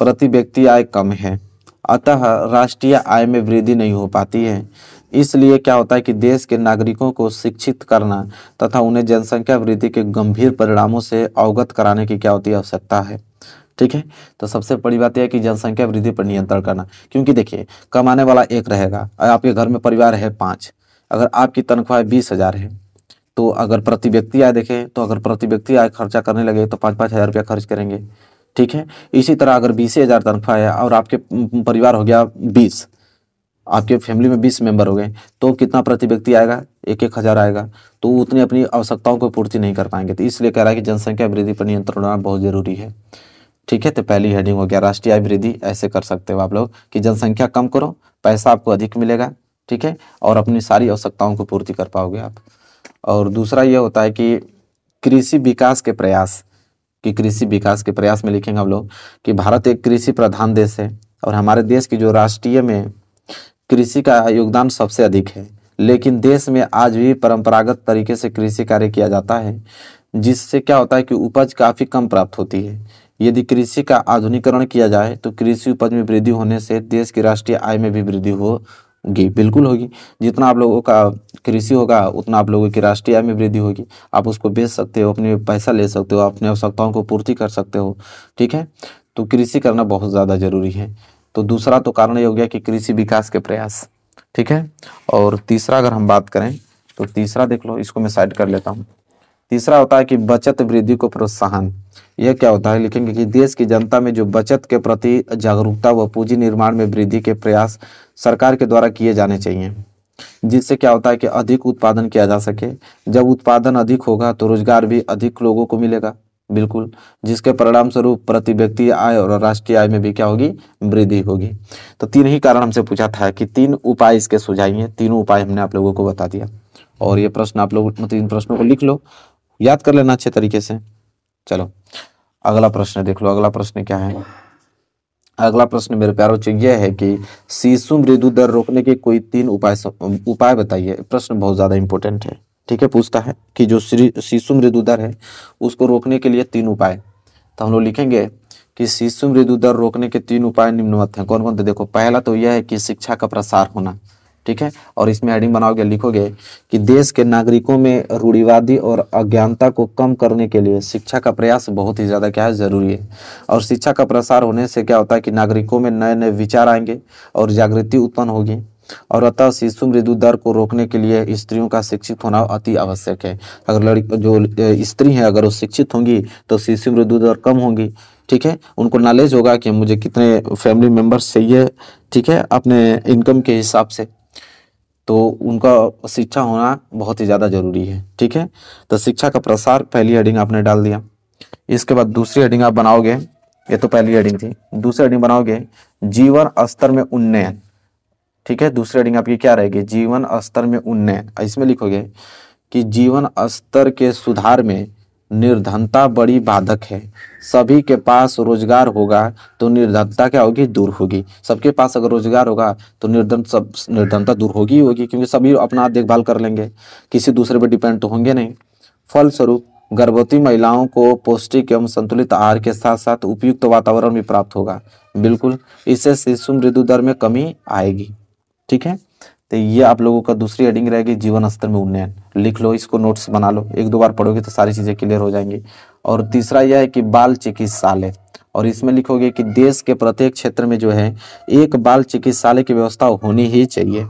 प्रति व्यक्ति आय कम है, अतः राष्ट्रीय आय में वृद्धि नहीं हो पाती है। इसलिए क्या होता है कि देश के नागरिकों को शिक्षित करना तथा उन्हें जनसंख्या वृद्धि के गंभीर परिणामों से अवगत कराने की क्या होती है? आवश्यकता है। ठीक है, तो सबसे बड़ी बात यह है कि जनसंख्या वृद्धि पर नियंत्रण करना। क्योंकि देखिए, कमाने वाला एक रहेगा, आपके घर में परिवार है 5, अगर आपकी तनख्वाह 20,000 है तो अगर प्रति व्यक्ति आय देखें तो अगर प्रति व्यक्ति आय खर्चा करने लगे तो 5-5 हज़ार रुपया खर्च करेंगे। ठीक है, इसी तरह अगर 20,000 तनख्वाह है और आपके परिवार हो गया 20, आपके फैमिली में 20 मेंबर हो गए, तो कितना प्रति व्यक्ति आएगा? 1-1 हज़ार आएगा। तो उतनी अपनी आवश्यकताओं को पूर्ति नहीं कर पाएंगे। तो इसलिए कह रहा है कि जनसंख्या वृद्धि पर नियंत्रण होना बहुत जरूरी है। ठीक है, तो पहली हेडिंग हो गया राष्ट्रीय आय वृद्धि। ऐसे कर सकते हो आप लोग कि जनसंख्या कम करो, पैसा आपको अधिक मिलेगा। ठीक है, और अपनी सारी आवश्यकताओं को पूर्ति कर पाओगे आप। और दूसरा ये होता है कि कृषि विकास के प्रयास, कि कृषि विकास के प्रयास में लिखेंगे हम लोग कि भारत एक कृषि प्रधान देश है और हमारे देश की जो राष्ट्रीय में कृषि का योगदान सबसे अधिक है, लेकिन देश में आज भी परंपरागत तरीके से कृषि कार्य किया जाता है, जिससे क्या होता है कि उपज काफ़ी कम प्राप्त होती है। यदि कृषि का आधुनिकीकरण किया जाए तो कृषि उपज में वृद्धि होने से देश की राष्ट्रीय आय में भी वृद्धि होगी, बिल्कुल होगी। जितना आप लोगों का कृषि होगा उतना आप लोगों की राष्ट्रीय आय में वृद्धि होगी। आप उसको बेच सकते हो, अपने पैसा ले सकते हो, अपनी आवश्यकताओं को पूर्ति कर सकते हो, ठीक है। तो कृषि करना बहुत ज़्यादा जरूरी है। तो दूसरा तो कारण ये हो गया कि कृषि विकास के प्रयास, ठीक है। और तीसरा अगर हम बात करें तो तीसरा देख लो, इसको मैं साइड कर लेता हूँ। तीसरा होता है कि बचत वृद्धि को प्रोत्साहन। यह क्या होता है, लिखेंगे कि देश की जनता में जो बचत के प्रति जागरूकता व पूंजी निर्माण में वृद्धि के प्रयास सरकार के द्वारा किए जाने चाहिए, जिससे क्या होता है कि अधिक उत्पादन किया जा सके। जब उत्पादन अधिक होगा तो रोजगार भी अधिक लोगों को मिलेगा, बिल्कुल, जिसके परिणाम स्वरूप प्रति व्यक्ति आय और राष्ट्रीय आय में भी क्या होगी, वृद्धि होगी। तो तीन ही कारण हमसे पूछा था कि तीन उपाय इसके सुझाइए, तीनों उपाय हमने आप लोगों को बता दिया। और ये प्रश्न आप लोग मतलब इन प्रश्नों को लिख लो, याद कर लेना अच्छे तरीके से। चलो अगला प्रश्न देख लो। अगला प्रश्न क्या है, अगला प्रश्न मेरे प्यारों से यह है कि शिशु मृत्यु दर रोकने के कोई तीन उपाय बताइए। प्रश्न बहुत ज्यादा इंपॉर्टेंट है, ठीक है। पूछता है कि जो शिशु मृत्यु दर है उसको रोकने के लिए तीन उपाय। तो हम लोग लिखेंगे कि शिशु मृत्यु दर रोकने के तीन उपाय निम्नवत हैं। कौन कौन थे, देखो। पहला तो यह है कि शिक्षा का प्रसार होना, ठीक है। और इसमें हेडिंग बनाओगे, लिखोगे कि देश के नागरिकों में रूढ़िवादी और अज्ञानता को कम करने के लिए शिक्षा का प्रयास बहुत ही ज़्यादा क्या है, ज़रूरी है। और शिक्षा का प्रसार होने से क्या होता है कि नागरिकों में नए नए विचार आएंगे और जागृति उत्पन्न होगी। और अतः शिशु मृत्यु दर को रोकने के लिए स्त्रियों का शिक्षित होना अति आवश्यक है। अगर लड़की जो स्त्री है अगर वो शिक्षित होंगी तो शिशु मृत्यु दर कम होगी, ठीक है। उनको नॉलेज होगा कि मुझे कितने फैमिली मेंबर्स चाहिए, ठीक है, अपने इनकम के हिसाब से। तो उनका शिक्षा होना बहुत ही ज़्यादा जरूरी है, ठीक है। तो शिक्षा का प्रसार पहली हेडिंग आपने डाल दिया। इसके बाद दूसरी हेडिंग आप बनाओगे, ये तो पहली हेडिंग थी। दूसरी हेडिंग बनाओगे जीवन स्तर में उन्नयन, ठीक है। दूसरी हेडिंग आपकी क्या रहेगी, जीवन स्तर में उन्नयन। इसमें लिखोगे कि जीवन स्तर के सुधार में निर्धनता बड़ी बाधक है। सभी के पास रोजगार होगा तो निर्धनता क्या होगी, दूर होगी। सबके पास अगर रोजगार होगा तो निर्धनता दूर होगी ही होगी, क्योंकि सभी अपना देखभाल कर लेंगे, किसी दूसरे पर डिपेंड तो होंगे नहीं। फलस्वरूप गर्भवती महिलाओं को पौष्टिक एवं संतुलित आहार के साथ साथ उपयुक्त वातावरण भी प्राप्त होगा, बिल्कुल। इससे शिशु मृत्यु दर में कमी आएगी, ठीक है। तो ये आप लोगों का दूसरी हेडिंग रहेगी जीवन स्तर में उन्नयन। लिख लो, इसको नोट्स बना लो, एक दो बार पढ़ोगे तो सारी चीजें क्लियर हो जाएंगी। और तीसरा यह है कि बाल चिकित्सालय, और इसमें लिखोगे कि देश के प्रत्येक क्षेत्र में जो है एक बाल चिकित्सालय की व्यवस्था होनी ही चाहिए,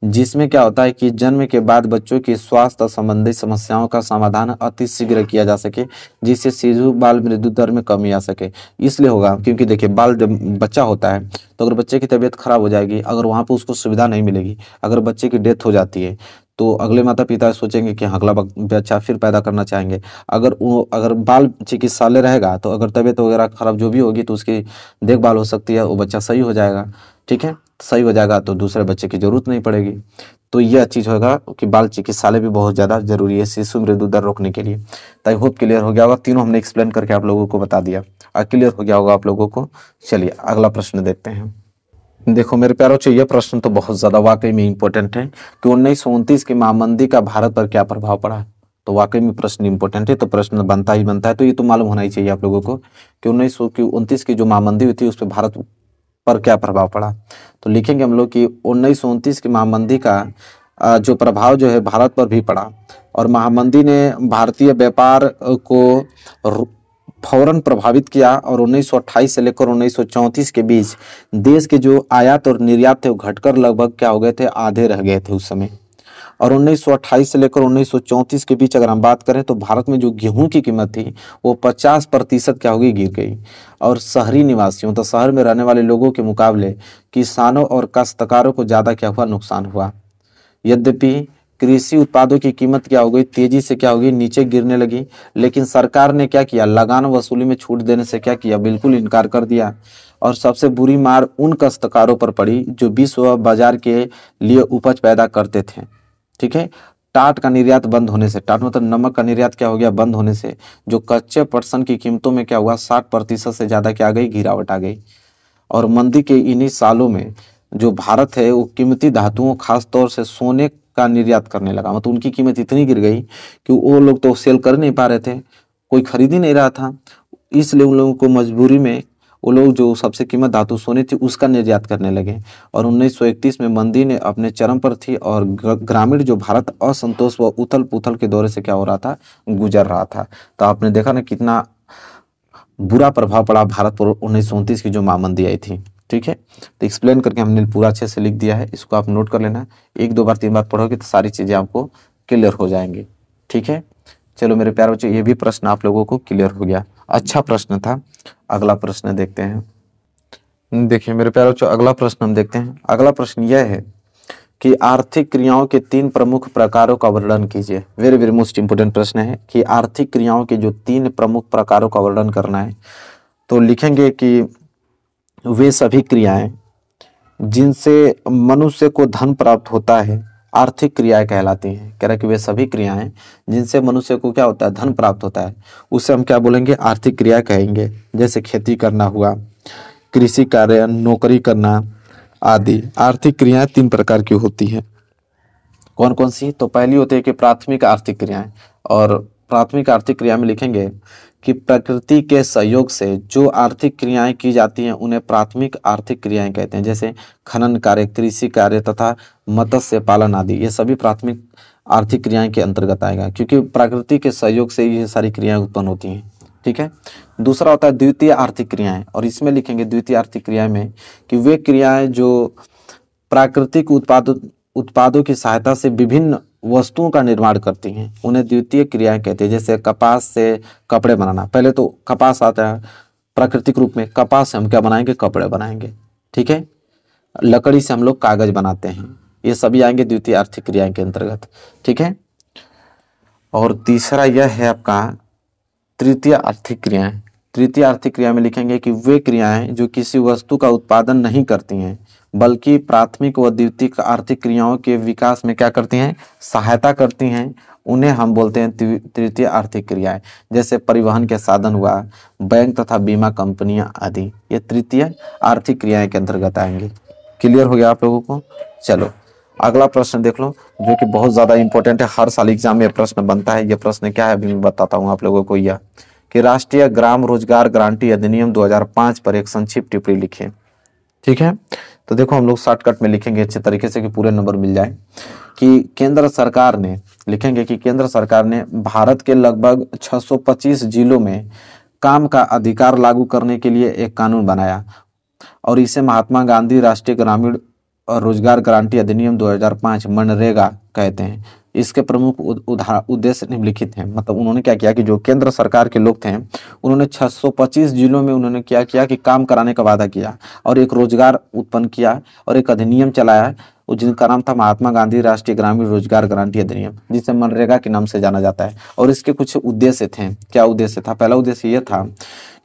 जिसमें क्या होता है कि जन्म के बाद बच्चों की स्वास्थ्य संबंधी समस्याओं का समाधान अति शीघ्र किया जा सके, जिससे शिशु बाल मृत्यु दर में कमी आ सके। इसलिए होगा क्योंकि देखिए, बाल जब बच्चा होता है तो अगर बच्चे की तबीयत खराब हो जाएगी, अगर वहाँ पर उसको सुविधा नहीं मिलेगी, अगर बच्चे की डेथ हो जाती है तो अगले माता पिता सोचेंगे कि अगला बच्चा फिर पैदा करना चाहेंगे। अगर बाल चिकित्सालय रहेगा तो अगर तबीयत वगैरह खराब जो भी होगी तो उसकी देखभाल हो सकती है, वो बच्चा सही हो जाएगा, ठीक है। सही हो जाएगा तो दूसरे बच्चे की जरूरत नहीं पड़ेगी। तो यह चीज होगा कि बाल चिकित्सालय भी बहुत ज्यादा जरूरी है शिशु मृत्यु दर रोकने के लिए। तो आई होप क्लियर हो गया होगा, तीनों हमने एक्सप्लेन करके आप लोगों को बता दिया, क्लियर हो गया होगा आप लोगों को। चलिए अगला प्रश्न देखते हैं। देखो मेरे प्यारों से यह प्रश्न तो बहुत ज्यादा वाकई में इंपॉर्टेंट है कि 1929 की महामंदी का भारत पर क्या प्रभाव पड़ा। तो वाकई में प्रश्न इंपॉर्टेंट है, तो प्रश्न बनता ही बनता है। तो ये तो मालूम होना ही चाहिए आप लोगों को कि 1929 की जो महामंदी हुई थी उस पर भारत पर क्या प्रभाव पड़ा। तो लिखेंगे हम लोग कि 1929 की महामंदी का जो प्रभाव जो है भारत पर भी पड़ा, और महामंदी ने भारतीय व्यापार को फौरन प्रभावित किया। और 1928 से लेकर 1934 के बीच देश के जो आयात और निर्यात थे वो घटकर लगभग क्या हो गए थे, आधे रह गए थे उस समय। और 1928 से लेकर 1934 के बीच अगर हम बात करें तो भारत में जो गेहूं की कीमत थी वो 50% क्या होगी, गिर गई। और शहरी निवासियों, तो शहर में रहने वाले लोगों के मुकाबले किसानों और काश्तकारों को ज्यादा क्या हुआ, नुकसान हुआ। यद्यपि कृषि उत्पादों की कीमत क्या हो गई, तेजी से क्या होगी, नीचे गिरने लगी। लेकिन सरकार ने क्या किया, लगान वसूली में छूट देने से क्या किया, बिल्कुल इनकार कर दिया। और सबसे बुरी मार उन काश्तकारों पर पड़ी जो विश्व बाजार के लिए उपज पैदा करते थे, ठीक है। टाट का निर्यात बंद होने से, टाट मतलब नमक का निर्यात क्या हो गया, बंद होने से जो कच्चे पटसन की कीमतों में क्या हुआ, 60% से ज़्यादा क्या आ गई, गिरावट आ गई। और मंदी के इन्हीं सालों में जो भारत है वो कीमती धातुओं खास तौर से सोने का निर्यात करने लगा। मतलब उनकी कीमत इतनी गिर गई कि वो लोग तो सेल कर नहीं पा रहे थे, कोई खरीद ही नहीं रहा था, इसलिए उन लोगों को मजबूरी में वो लोग जो सबसे कीमत धातु सोने थी उसका निर्यात करने लगे। और 1931 में मंदी ने अपने चरम पर थी और ग्रामीण जो भारत असंतोष व उथल पुथल के दौरे से क्या हो रहा था, गुजर रहा था। तो आपने देखा ना कितना बुरा प्रभाव पड़ा भारत पर 1929 की जो महामंदी आई थी। ठीक है, तो एक्सप्लेन करके हमने पूरा अच्छे से लिख दिया है, इसको आप नोट कर लेना। 1-2 बार 3 बार पढ़ोगे तो सारी चीज़ें आपको क्लियर हो जाएंगी। ठीक है, चलो मेरे प्यारे बच्चों, ये भी प्रश्न आप लोगों को क्लियर हो गया, अच्छा प्रश्न था। अगला प्रश्न देखते हैं। देखिए मेरे प्यारे बच्चों, अगला प्रश्न हम देखते हैं। अगला प्रश्न यह है कि आर्थिक क्रियाओं के 3 प्रमुख प्रकारों का वर्णन कीजिए। वेरी वेरी मोस्ट इंपोर्टेंट प्रश्न है कि आर्थिक क्रियाओं के जो 3 प्रमुख प्रकारों का वर्णन करना है। तो लिखेंगे कि वे सभी क्रियाएं जिनसे मनुष्य को धन प्राप्त होता है आर्थिक क्रियाएं कहलाती हैं। कह रहा है कि वे सभी क्रियाएं जिनसे मनुष्य को क्या होता है, धन प्राप्त होता है, उसे हम क्या बोलेंगे, आर्थिक क्रिया कहेंगे। जैसे खेती करना हुआ, कृषि कार्य, नौकरी करना आदि। आर्थिक क्रियाएं 3 प्रकार की होती हैं। कौन कौन सी? तो पहली होती है कि प्राथमिक आर्थिक क्रियाएं। और प्राथमिक आर्थिक क्रिया में लिखेंगे कि प्रकृति के सहयोग से जो आर्थिक क्रियाएं की जाती हैं उन्हें प्राथमिक आर्थिक क्रियाएं कहते हैं। जैसे खनन कार्य, कृषि कार्य तथा मत्स्य पालन आदि, ये सभी प्राथमिक आर्थिक क्रियाएं के अंतर्गत आएगा, क्योंकि प्रकृति के सहयोग से ये सारी क्रियाएं उत्पन्न होती हैं। ठीक है, दूसरा होता है द्वितीय आर्थिक क्रियाएं, और इसमें लिखेंगे द्वितीय आर्थिक क्रियाएं में कि वे क्रियाएं जो प्राकृतिक उत्पादों की सहायता से विभिन्न वस्तुओं का निर्माण करती हैं उन्हें द्वितीय क्रियाएं कहते हैं। जैसे कपास से कपड़े बनाना, पहले तो कपास आता है प्राकृतिक रूप में, कपास से हम क्या बनाएंगे, कपड़े बनाएंगे। ठीक है, लकड़ी से हम लोग कागज बनाते हैं, ये सभी आएंगे द्वितीय आर्थिक क्रियाएं के अंतर्गत। ठीक है, और तीसरा यह है आपका तृतीय आर्थिक क्रियाएं। तृतीय आर्थिक क्रिया में लिखेंगे कि वे क्रियाएं जो किसी वस्तु का उत्पादन नहीं करती हैं बल्कि प्राथमिक व द्वितीयक आर्थिक क्रियाओं के विकास में क्या करती हैं, सहायता करती हैं, उन्हें हम बोलते हैं तृतीय आर्थिक क्रियाएं। जैसे परिवहन के साधन हुआ, बैंक तथा बीमा कंपनियां आदि, ये तृतीय आर्थिक क्रियाएं के अंतर्गत आएंगे। क्लियर हो गया आप लोगों को? चलो अगला प्रश्न देख लो, जो कि बहुत ज्यादा इंपॉर्टेंट है, हर साल एग्जाम में प्रश्न बनता है। यह प्रश्न क्या है अभी मैं बताता हूँ आप लोगों को। यह कि राष्ट्रीय ग्राम रोजगार गारंटी अधिनियम 2005 पर एक संक्षिप्त टिप्पणी लिखें। ठीक है, तो देखो हम लोग शॉर्टकट में लिखेंगे अच्छे तरीके से कि पूरे नंबर मिल जाए। कि केंद्र सरकार ने, लिखेंगे कि केंद्र सरकार ने भारत के लगभग 625 जिलों में काम का अधिकार लागू करने के लिए एक कानून बनाया और इसे महात्मा गांधी राष्ट्रीय ग्रामीण रोजगार गारंटी अधिनियम 2005 मनरेगा कहते हैं। इसके प्रमुख उद्देश्य निम्नलिखित हैं। मतलब उन्होंने क्या किया कि जो केंद्र सरकार के लोग थे उन्होंने 625 जिलों में उन्होंने क्या किया कि काम कराने का वादा किया और एक रोजगार उत्पन्न किया और एक अधिनियम चलाया जिनका नाम था महात्मा गांधी राष्ट्रीय ग्रामीण रोजगार गारंटी अधिनियम, जिसे मनरेगा के नाम से जाना जाता है। और इसके कुछ उद्देश्य थे। क्या उद्देश्य था? पहला उद्देश्य यह था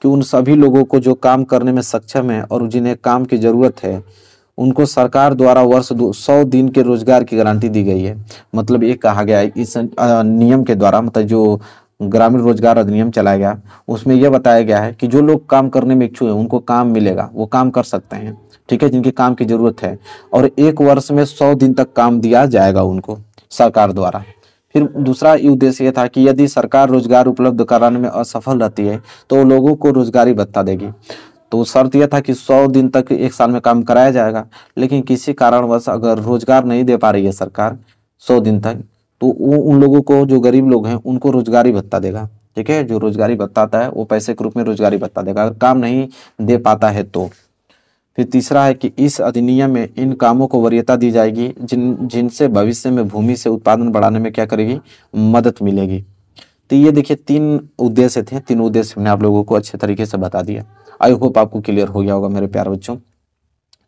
कि उन सभी लोगों को जो काम करने में सक्षम है और जिन्हें काम की जरूरत है उनको सरकार द्वारा वर्ष 100 दिन के रोजगार की गारंटी दी गई है। मतलब ये कहा गया है इस नियम के द्वारा, मतलब जो ग्रामीण रोजगार अधिनियम चलाया गया उसमें यह बताया गया है कि जो लोग काम करने में इच्छुक है उनको काम मिलेगा, वो काम कर सकते हैं। ठीक है, जिनके काम की जरूरत है, और 1 वर्ष में 100 दिन तक काम दिया जाएगा उनको सरकार द्वारा। फिर दूसरा उद्देश्य यह था कि यदि सरकार रोजगार उपलब्ध कराने में असफल रहती है तो लोगों को रोजगारी भत्ता देगी। तो शर्त यह था कि 100 दिन तक 1 साल में काम कराया जाएगा, लेकिन किसी कारणवश अगर रोजगार नहीं दे पा रही है सरकार 100 दिन तक, तो उन लोगों को, जो गरीब लोग हैं उनको रोजगारी भत्ता देगा। ठीक है, जो रोजगारी भत्ता आता है वो पैसे के रूप में रोजगारी भत्ता देगा अगर काम नहीं दे पाता है तो। फिर तीसरा है कि इस अधिनियम में इन कामों को वरीयता दी जाएगी जिनसे भविष्य में भूमि से उत्पादन बढ़ाने में क्या करेगी, मदद मिलेगी। तो ये देखिए 3 उद्देश्य थे। 3 उद्देश्य मैंने आप लोगों को अच्छे तरीके से बता दिया। आई होप आपको क्लियर हो गया होगा मेरे प्यारे बच्चों।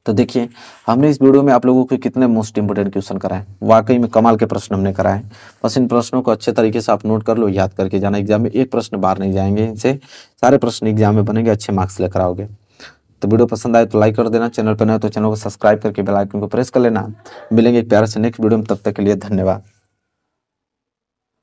तो देखिए हमने इस वीडियो में आप लोगों को कितने मोस्ट इंपोर्टेंट क्वेश्चन कराए, वाकई में कमाल के प्रश्न हमने कराए। बस इन प्रश्नों को अच्छे तरीके से आप नोट कर लो, याद करके जाना। एग्जाम में एक प्रश्न बाहर नहीं जाएंगे, इनसे सारे प्रश्न एग्जाम में बनेंगे, अच्छे मार्क्स लेकर आओगे। तो वीडियो पसंद आए तो लाइक कर देना, चैनल पर नए हो तो चैनल को सब्सक्राइब करके बेल आइकन को प्रेस कर लेना। मिलेंगे एक प्यारे से नेक्स्ट वीडियो में, तब तक के लिए धन्यवाद।